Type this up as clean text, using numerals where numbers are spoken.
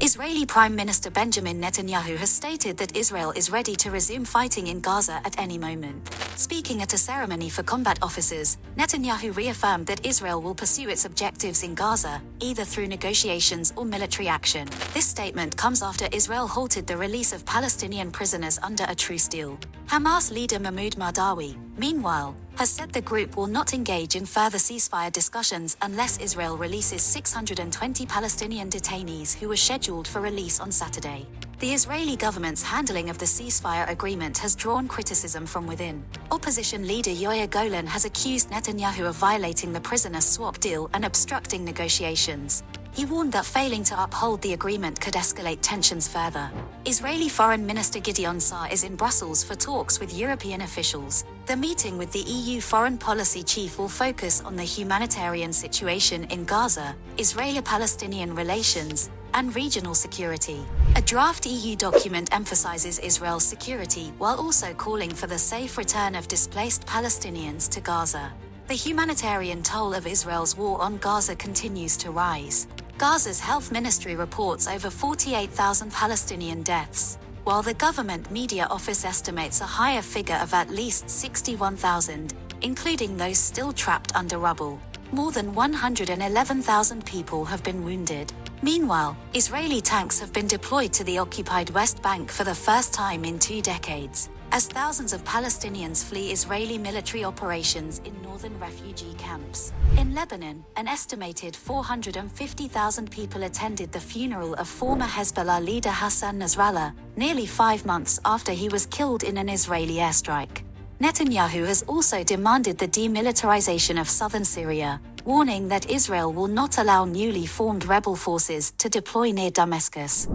Israeli Prime Minister Benjamin Netanyahu has stated that Israel is ready to resume fighting in Gaza at any moment. Speaking at a ceremony for combat officers, Netanyahu reaffirmed that Israel will pursue its objectives in Gaza, either through negotiations or military action. This statement comes after Israel halted the release of Palestinian prisoners under a truce deal. Hamas leader Mahmoud Mardawi, meanwhile, has said the group will not engage in further ceasefire discussions unless Israel releases 620 Palestinian detainees who were scheduled for release on Saturday. The Israeli government's handling of the ceasefire agreement has drawn criticism from within. Opposition leader Yair Golan has accused Netanyahu of violating the prisoner swap deal and obstructing negotiations. He warned that failing to uphold the agreement could escalate tensions further. Israeli Foreign Minister Gideon Saar is in Brussels for talks with European officials. The meeting with the EU foreign policy chief will focus on the humanitarian situation in Gaza, Israeli-Palestinian relations, and regional security. A draft EU document emphasizes Israel's security while also calling for the safe return of displaced Palestinians to Gaza. The humanitarian toll of Israel's war on Gaza continues to rise. Gaza's health ministry reports over 48,000 Palestinian deaths, while the government media office estimates a higher figure of at least 61,000, including those still trapped under rubble. More than 111,000 people have been wounded. Meanwhile, Israeli tanks have been deployed to the occupied West Bank for the first time in 2 decades, as thousands of Palestinians flee Israeli military operations in northern refugee camps. In Lebanon, an estimated 450,000 people attended the funeral of former Hezbollah leader Hassan Nasrallah, nearly 5 months after he was killed in an Israeli airstrike. Netanyahu has also demanded the demilitarization of southern Syria, warning that Israel will not allow newly formed rebel forces to deploy near Damascus.